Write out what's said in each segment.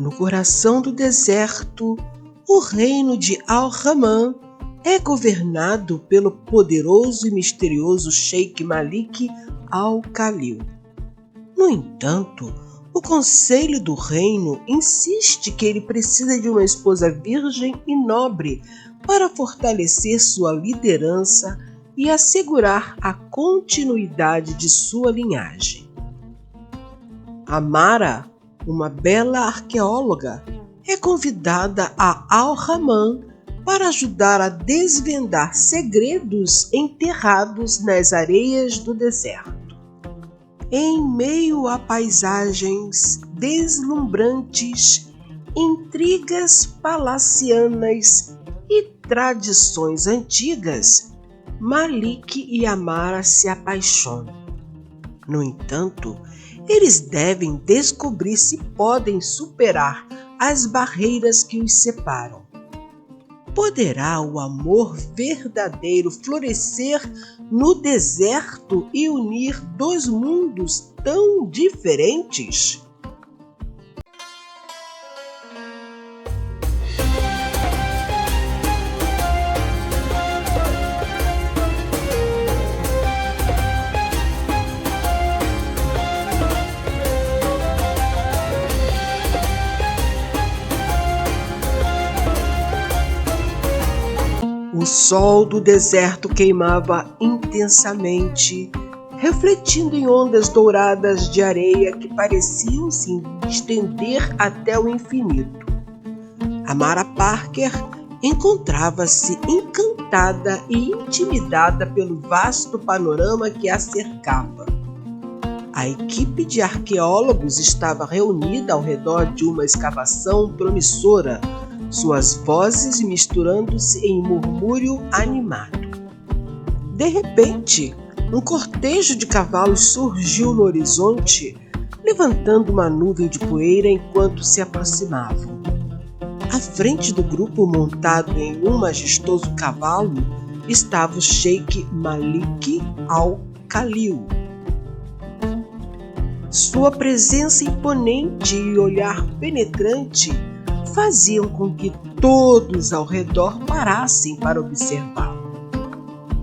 No coração do deserto, o reino de Al-Haman é governado pelo poderoso e misterioso Sheikh Malik Al-Khalil. No entanto, o conselho do reino insiste que ele precisa de uma esposa virgem e nobre para fortalecer sua liderança e assegurar a continuidade de sua linhagem. Amara, uma bela arqueóloga, é convidada a Al-Haman para ajudar a desvendar segredos enterrados nas areias do deserto. Em meio a paisagens deslumbrantes, intrigas palacianas e tradições antigas, Malik e Amara se apaixonam. No entanto, eles devem descobrir se podem superar as barreiras que os separam. Poderá o amor verdadeiro florescer no deserto e unir dois mundos tão diferentes? O sol do deserto queimava intensamente, refletindo em ondas douradas de areia que pareciam se estender até o infinito. Amara Parker encontrava-se encantada e intimidada pelo vasto panorama que a cercava. A equipe de arqueólogos estava reunida ao redor de uma escavação promissora, suas vozes misturando-se em murmúrio animado. De repente, um cortejo de cavalos surgiu no horizonte, levantando uma nuvem de poeira enquanto se aproximavam. À frente do grupo, montado em um majestoso cavalo, estava o Sheikh Malik Al-Khalil. Sua presença imponente e olhar penetrante faziam com que todos ao redor parassem para observá-lo.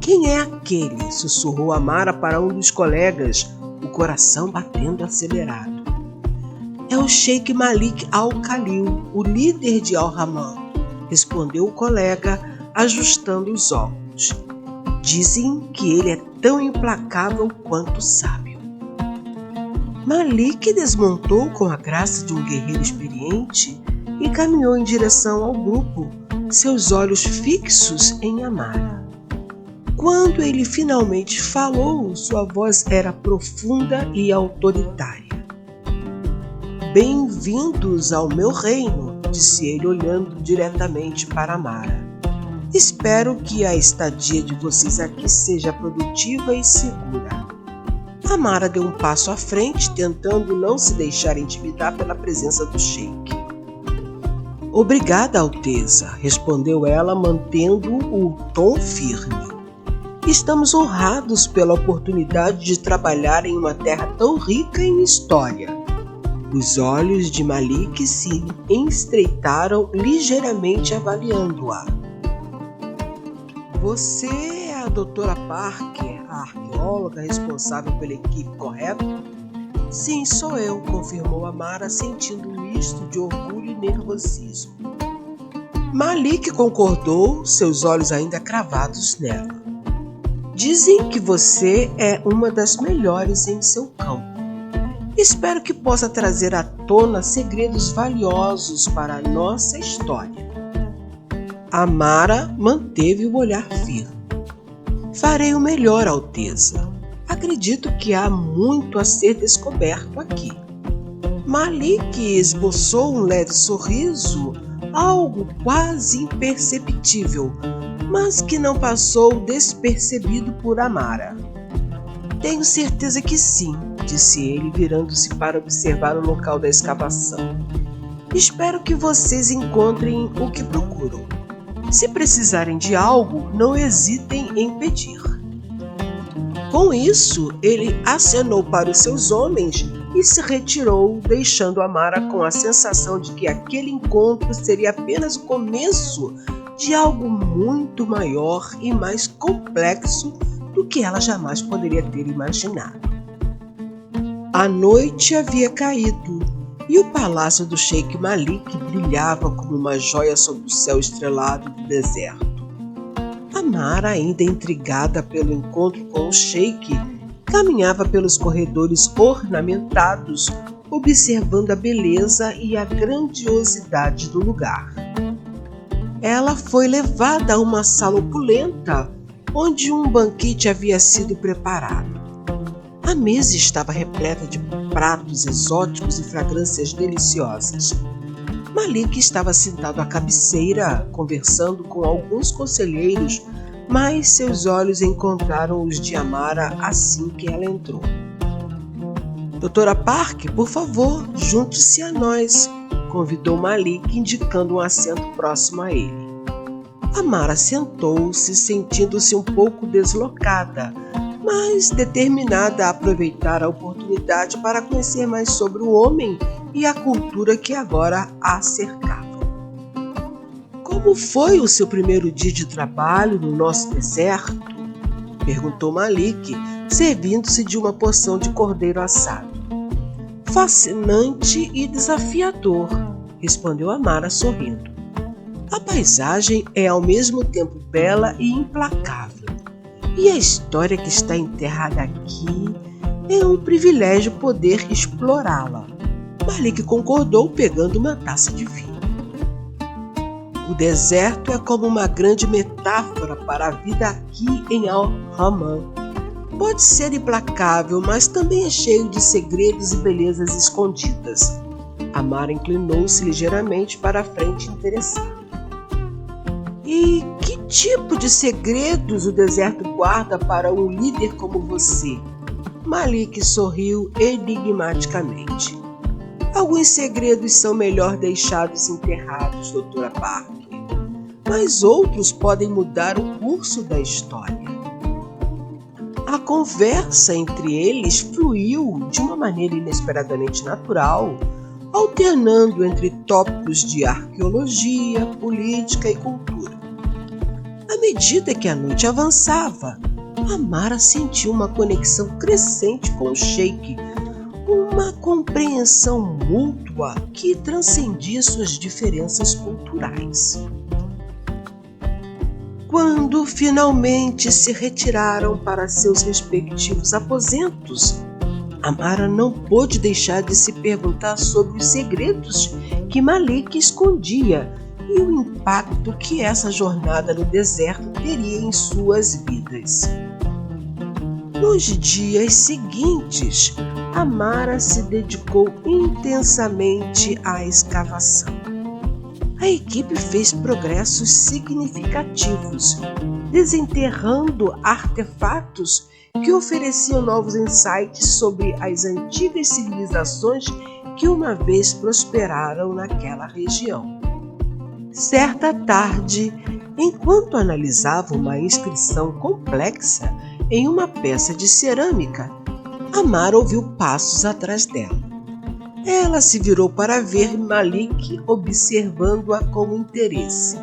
"Quem é aquele?", sussurrou Amara para um dos colegas, o coração batendo acelerado. "É o Sheikh Malik Al-Khalil, o líder de Al-Haman", respondeu o colega, ajustando os óculos. "Dizem que ele é tão implacável quanto sábio." Malik desmontou com a graça de um guerreiro experiente e caminhou em direção ao grupo, seus olhos fixos em Amara. Quando ele finalmente falou, sua voz era profunda e autoritária. "Bem-vindos ao meu reino", disse ele olhando diretamente para Amara. "Espero que a estadia de vocês aqui seja produtiva e segura." Amara deu um passo à frente, tentando não se deixar intimidar pela presença do Sheikh. "Obrigada, Alteza", respondeu ela, mantendo o tom firme. "Estamos honrados pela oportunidade de trabalhar em uma terra tão rica em história." Os olhos de Malik se estreitaram ligeiramente, avaliando-a. "Você é a Dra. Parker, a arqueóloga responsável pela equipe, correto?" "Sim, sou eu", confirmou Amara, sentindo um misto de orgulho e nervosismo. Malik concordou, seus olhos ainda cravados nela. "Dizem que você é uma das melhores em seu campo. Espero que possa trazer à tona segredos valiosos para a nossa história." Amara manteve o olhar firme. "Farei o melhor, Alteza. Acredito que há muito a ser descoberto aqui." Malik esboçou um leve sorriso, algo quase imperceptível, mas que não passou despercebido por Amara. "Tenho certeza que sim", disse ele, virando-se para observar o local da escavação. "Espero que vocês encontrem o que procuram. Se precisarem de algo, não hesitem em pedir." Com isso, ele acenou para os seus homens e se retirou, deixando Amara com a sensação de que aquele encontro seria apenas o começo de algo muito maior e mais complexo do que ela jamais poderia ter imaginado. A noite havia caído e o palácio do Sheik Malik brilhava como uma joia sob o céu estrelado do deserto. Amara, ainda intrigada pelo encontro com o Sheik, caminhava pelos corredores ornamentados, observando a beleza e a grandiosidade do lugar. Ela foi levada a uma sala opulenta, onde um banquete havia sido preparado. A mesa estava repleta de pratos exóticos e fragrâncias deliciosas. Malik estava sentado à cabeceira, conversando com alguns conselheiros, mas seus olhos encontraram os de Amara assim que ela entrou. Doutora Park, por favor, junte-se a nós, convidou Malik, indicando um assento próximo a ele. Amara sentou-se, sentindo-se um pouco deslocada, mas determinada a aproveitar a oportunidade para conhecer mais sobre o homem e a cultura que agora a cercava. Como foi o seu primeiro dia de trabalho no nosso deserto? Perguntou Malik, servindo-se de uma porção de cordeiro assado. Fascinante e desafiador, respondeu Amara sorrindo. A paisagem é ao mesmo tempo bela e implacável, e a história que está enterrada aqui é um privilégio poder explorá-la. Malik concordou, pegando uma taça de vinho. O deserto é como uma grande metáfora para a vida aqui em Al-Hammam. Pode ser implacável, mas também é cheio de segredos e belezas escondidas. Amara inclinou-se ligeiramente para a frente, interessada. E que tipo de segredos o deserto guarda para um líder como você? Malik sorriu enigmaticamente. Alguns segredos são melhor deixados enterrados, doutora Park, mas outros podem mudar o curso da história. A conversa entre eles fluiu de uma maneira inesperadamente natural, alternando entre tópicos de arqueologia, política e cultura. À medida que a noite avançava, Amara sentiu uma conexão crescente com o Sheik, uma compreensão mútua que transcendia suas diferenças culturais. Quando finalmente se retiraram para seus respectivos aposentos, Amara não pôde deixar de se perguntar sobre os segredos que Malik escondia e o impacto que essa jornada no deserto teria em suas vidas. Nos dias seguintes, Amara se dedicou intensamente à escavação. A equipe fez progressos significativos, desenterrando artefatos que ofereciam novos insights sobre as antigas civilizações que uma vez prosperaram naquela região. Certa tarde, enquanto analisava uma inscrição complexa em uma peça de cerâmica, Amara ouviu passos atrás dela. Ela se virou para ver Malik observando-a com interesse.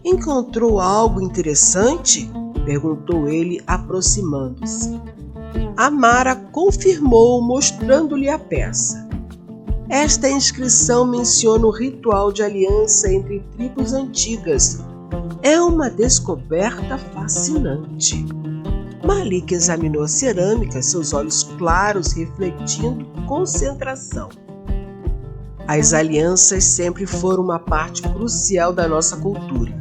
Encontrou algo interessante? Perguntou ele, aproximando-se. Amara confirmou, mostrando-lhe a peça. Esta inscrição menciona o ritual de aliança entre tribos antigas. É uma descoberta fascinante. Malik examinou a cerâmica, seus olhos claros refletindo concentração. As alianças sempre foram uma parte crucial da nossa cultura.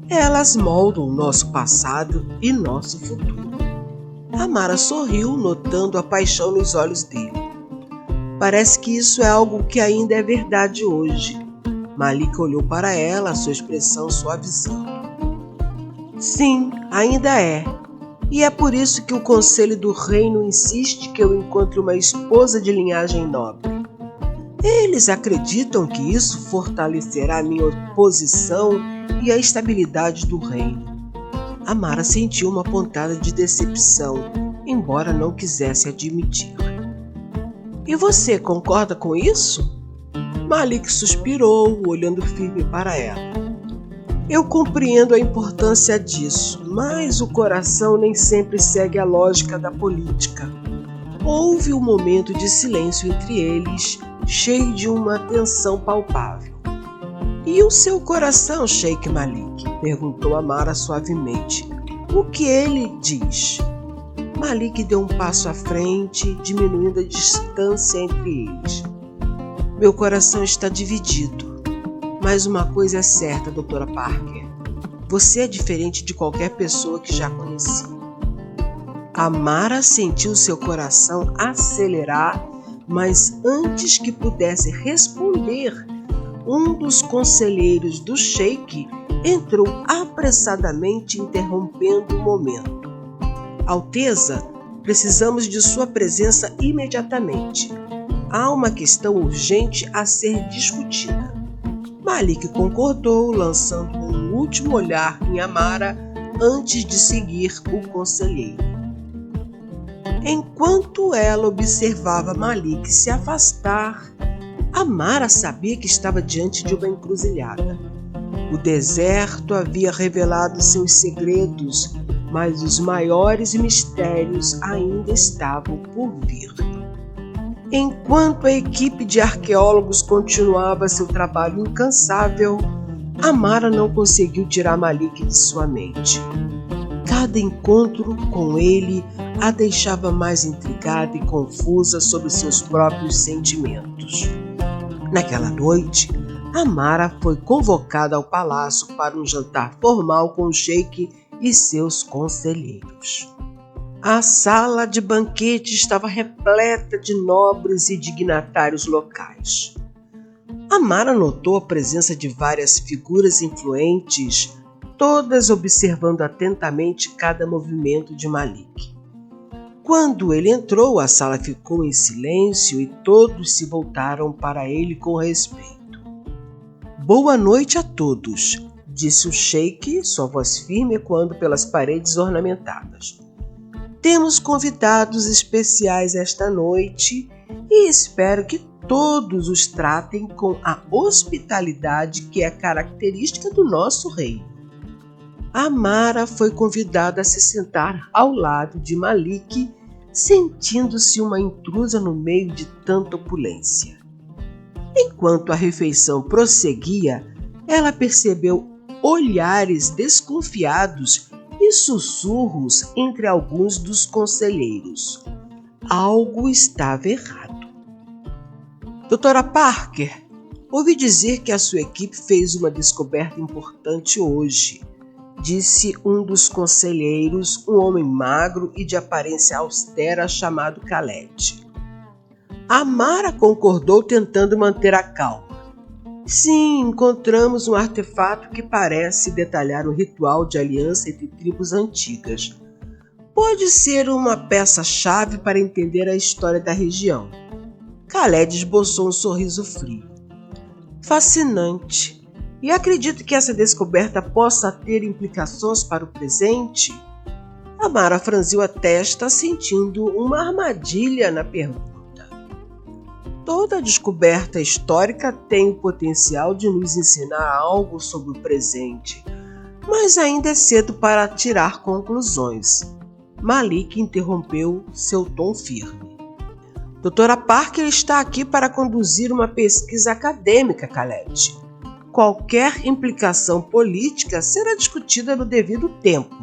Elas moldam nosso passado e nosso futuro. Amara sorriu, notando a paixão nos olhos dele. Parece que isso é algo que ainda é verdade hoje. Malik olhou para ela, sua expressão suavizando. Sim, ainda é. E é por isso que o Conselho do Reino insiste que eu encontre uma esposa de linhagem nobre. Eles acreditam que isso fortalecerá minha posição e a estabilidade do reino. Amara sentiu uma pontada de decepção, embora não quisesse admitir. E você concorda com isso? Malik suspirou, olhando firme para ela. Eu compreendo a importância disso, mas o coração nem sempre segue a lógica da política. Houve um momento de silêncio entre eles, cheio de uma tensão palpável. E o seu coração, Sheikh Malik? Perguntou Amara suavemente. O que ele diz? Malik deu um passo à frente, diminuindo a distância entre eles. Meu coração está dividido. Mas uma coisa é certa, Dra. Parker. Você é diferente de qualquer pessoa que já conheci. Amara sentiu seu coração acelerar, mas antes que pudesse responder, um dos conselheiros do Sheik entrou apressadamente, interrompendo o momento. Alteza, precisamos de sua presença imediatamente. Há uma questão urgente a ser discutida. Malik concordou, lançando um último olhar em Amara antes de seguir o conselheiro. Enquanto ela observava Malik se afastar, Amara sabia que estava diante de uma encruzilhada. O deserto havia revelado seus segredos, mas os maiores mistérios ainda estavam por vir. Enquanto a equipe de arqueólogos continuava seu trabalho incansável, Amara não conseguiu tirar Malik de sua mente. Cada encontro com ele a deixava mais intrigada e confusa sobre seus próprios sentimentos. Naquela noite, Amara foi convocada ao palácio para um jantar formal com o Sheik e seus conselheiros. A sala de banquete estava repleta de nobres e dignatários locais. Amara notou a presença de várias figuras influentes, todas observando atentamente cada movimento de Malik. Quando ele entrou, a sala ficou em silêncio e todos se voltaram para ele com respeito. Boa noite a todos, disse o Sheik, sua voz firme ecoando pelas paredes ornamentadas. Temos convidados especiais esta noite e espero que todos os tratem com a hospitalidade que é característica do nosso reino. Amara foi convidada a se sentar ao lado de Malik, sentindo-se uma intrusa no meio de tanta opulência. Enquanto a refeição prosseguia, ela percebeu olhares desconfiados e sussurros entre alguns dos conselheiros. Algo estava errado. Dra. Parker, ouvi dizer que a sua equipe fez uma descoberta importante hoje, disse um dos conselheiros, um homem magro e de aparência austera chamado Khaled. Amara concordou, tentando manter a calma. Sim, encontramos um artefato que parece detalhar um ritual de aliança entre tribos antigas. Pode ser uma peça-chave para entender a história da região. Khaled esboçou um sorriso frio. Fascinante. E acredito que essa descoberta possa ter implicações para o presente? Amara franziu a testa, sentindo uma armadilha na pergunta. Toda descoberta histórica tem o potencial de nos ensinar algo sobre o presente, mas ainda é cedo para tirar conclusões. Malik interrompeu seu tom firme. Dra. Parker está aqui para conduzir uma pesquisa acadêmica, Khaled. Qualquer implicação política será discutida no devido tempo.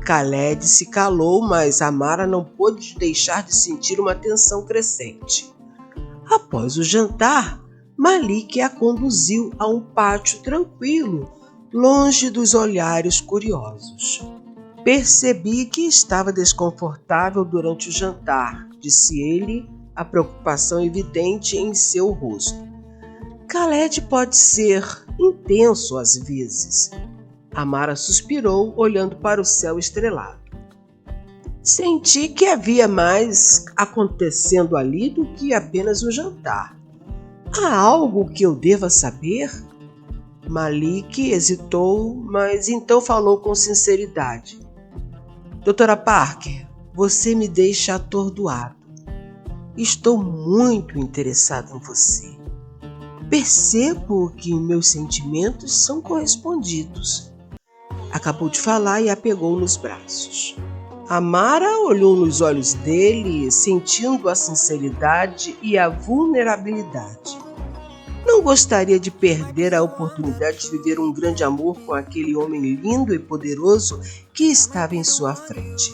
Khaled se calou, mas Amara não pôde deixar de sentir uma tensão crescente. Após o jantar, Malik a conduziu a um pátio tranquilo, longe dos olhares curiosos. Percebi que estava desconfortável durante o jantar, disse ele, a preocupação evidente em seu rosto. Khaled pode ser intenso às vezes. Amara suspirou, olhando para o céu estrelado. Senti que havia mais acontecendo ali do que apenas um jantar. Há algo que eu deva saber? Malik hesitou, mas então falou com sinceridade. Dra. Parker, você me deixa atordoado. estou muito interessado em você. Percebo que meus sentimentos são correspondidos. Acabou de falar e a pegou nos braços. Amara olhou nos olhos dele, sentindo a sinceridade e a vulnerabilidade. Não gostaria de perder a oportunidade de viver um grande amor com aquele homem lindo e poderoso que estava em sua frente.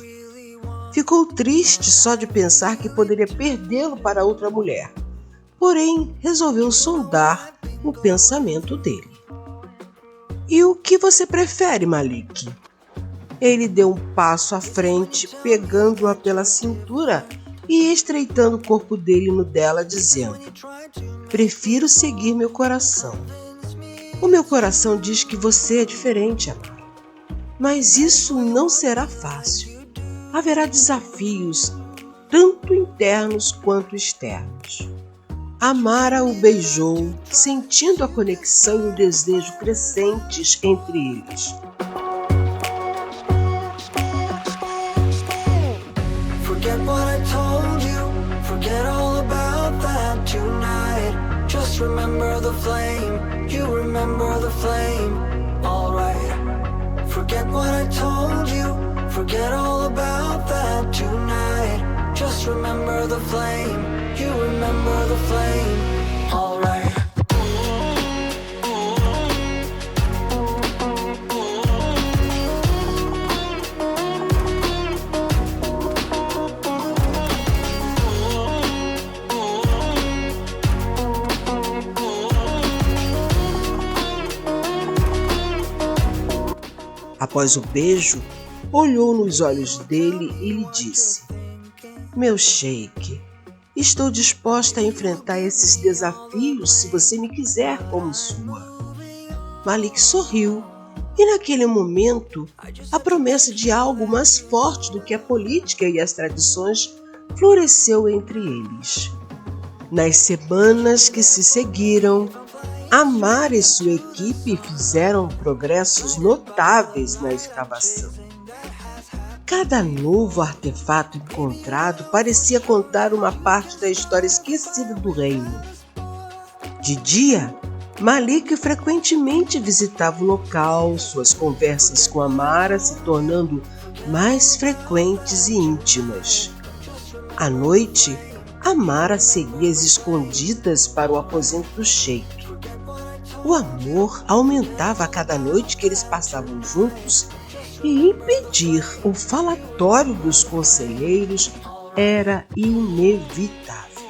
Ficou triste só de pensar que poderia perdê-lo para outra mulher, porém resolveu sondar o pensamento dele. E o que você prefere, Malik? Ele deu um passo à frente, pegando-a pela cintura e estreitando o corpo dele no dela, dizendo: prefiro seguir meu coração. O meu coração diz que você é diferente, Amara. Mas isso não será fácil. Haverá desafios, tanto internos quanto externos. Amara o beijou, sentindo a conexão e o desejo crescentes entre eles. Forget what I told you, forget all about that tonight. Just remember the flame, you remember the flame, alright. Forget what I told you, forget all about that tonight. Just remember the flame, you remember the flame, alright. Após o beijo, olhou nos olhos dele e lhe disse: meu sheik, estou disposta a enfrentar esses desafios se você me quiser como sua. Malik sorriu e naquele momento a promessa de algo mais forte do que a política e as tradições floresceu entre eles. Nas semanas que se seguiram, Amara e sua equipe fizeram progressos notáveis na escavação. Cada novo artefato encontrado parecia contar uma parte da história esquecida do reino. De dia, Malik frequentemente visitava o local, suas conversas com Amara se tornando mais frequentes e íntimas. À noite, Amara seguia às escondidas para o aposento do sheik. O amor aumentava a cada noite que eles passavam juntos e impedir o falatório dos conselheiros era inevitável.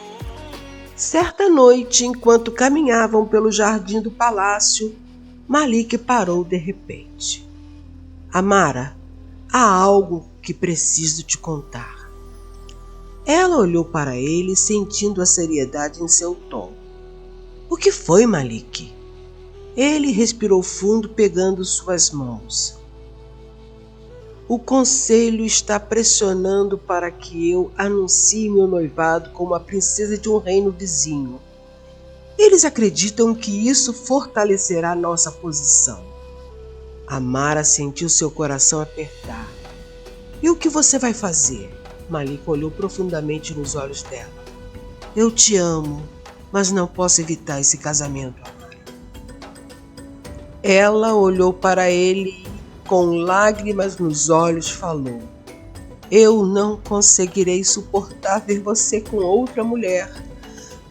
Certa noite, enquanto caminhavam pelo jardim do palácio, Malik parou de repente. Amara, há algo que preciso te contar. Ela olhou para ele, sentindo a seriedade em seu tom. O que foi, Malik? Ele respirou fundo, pegando suas mãos. O conselho está pressionando para que eu anuncie meu noivado como a princesa de um reino vizinho. Eles acreditam que isso fortalecerá nossa posição. Amara sentiu seu coração apertar. E o que você vai fazer? Malik olhou profundamente nos olhos dela. Eu te amo, mas não posso evitar esse casamento, Amara. Ela olhou para ele e, com lágrimas nos olhos, falou: eu não conseguirei suportar ver você com outra mulher,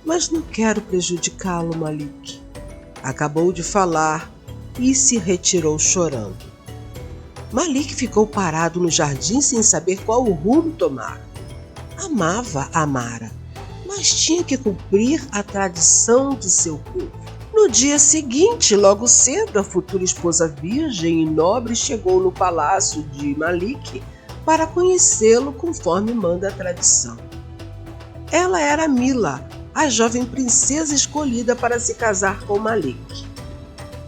mas não quero prejudicá-lo, Malik. Acabou de falar e se retirou chorando. Malik ficou parado no jardim sem saber qual o rumo tomar. Amava Amara, mas tinha que cumprir a tradição de seu povo. No dia seguinte, logo cedo, a futura esposa virgem e nobre chegou no palácio de Malik para conhecê-lo conforme manda a tradição. Ela era Mila, a jovem princesa escolhida para se casar com Malik.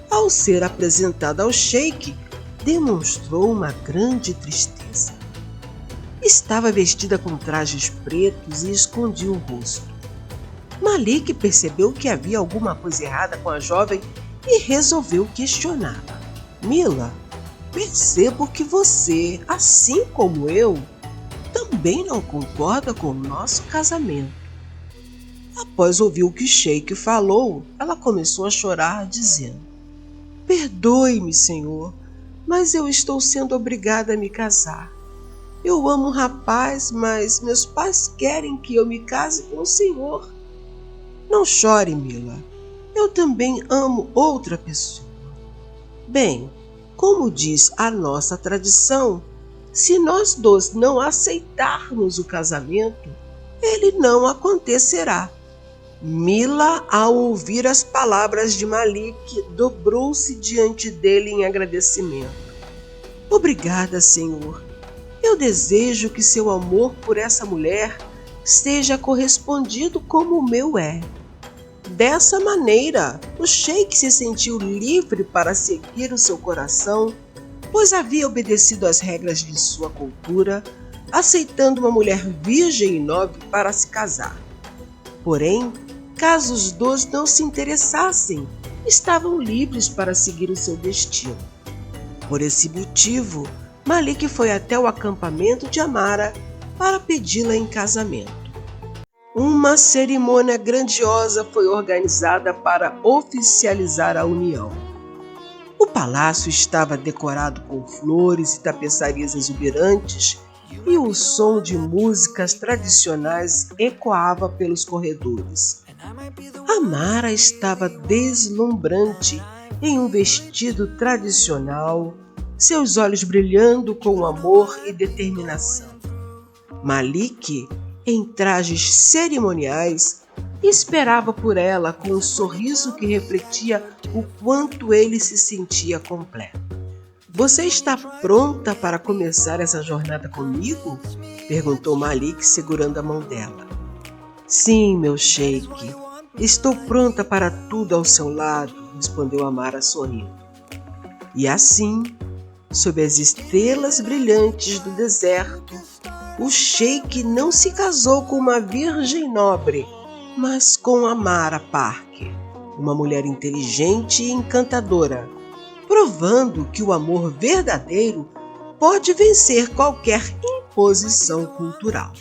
Ao ser apresentada ao sheik, demonstrou uma grande tristeza. Estava vestida com trajes pretos e escondia o rosto. Malik percebeu que havia alguma coisa errada com a jovem e resolveu questioná-la. Mila, percebo que você, assim como eu, também não concorda com o nosso casamento. Após ouvir o que o sheik falou, ela começou a chorar, dizendo: Perdoe-me, Senhor, mas eu estou sendo obrigada a me casar. Eu amo um rapaz, mas meus pais querem que eu me case com o Senhor. Não chore, Mila. Eu também amo outra pessoa. Bem, como diz a nossa tradição, se nós dois não aceitarmos o casamento, ele não acontecerá. Mila, ao ouvir as palavras de Malik, dobrou-se diante dele em agradecimento. Obrigada, Senhor. Eu desejo que seu amor por essa mulher seja correspondido como o meu é. Dessa maneira, o sheik se sentiu livre para seguir o seu coração, pois havia obedecido às regras de sua cultura, aceitando uma mulher virgem e nobre para se casar. Porém, caso os dois não se interessassem, estavam livres para seguir o seu destino. Por esse motivo, Malik foi até o acampamento de Amara para pedi-la em casamento. Uma cerimônia grandiosa foi organizada para oficializar a união. O palácio estava decorado com flores e tapeçarias exuberantes e o som de músicas tradicionais ecoava pelos corredores. Amara estava deslumbrante em um vestido tradicional, seus olhos brilhando com amor e determinação. Malik, em trajes cerimoniais, esperava por ela com um sorriso que refletia o quanto ele se sentia completo. Você está pronta para começar essa jornada comigo? Perguntou Malik, segurando a mão dela. Sim, meu sheik. Estou pronta para tudo ao seu lado, respondeu Amara sorrindo. E assim, sob as estrelas brilhantes do deserto, o sheik não se casou com uma virgem nobre, mas com Amara Parker, uma mulher inteligente e encantadora, provando que o amor verdadeiro pode vencer qualquer imposição cultural.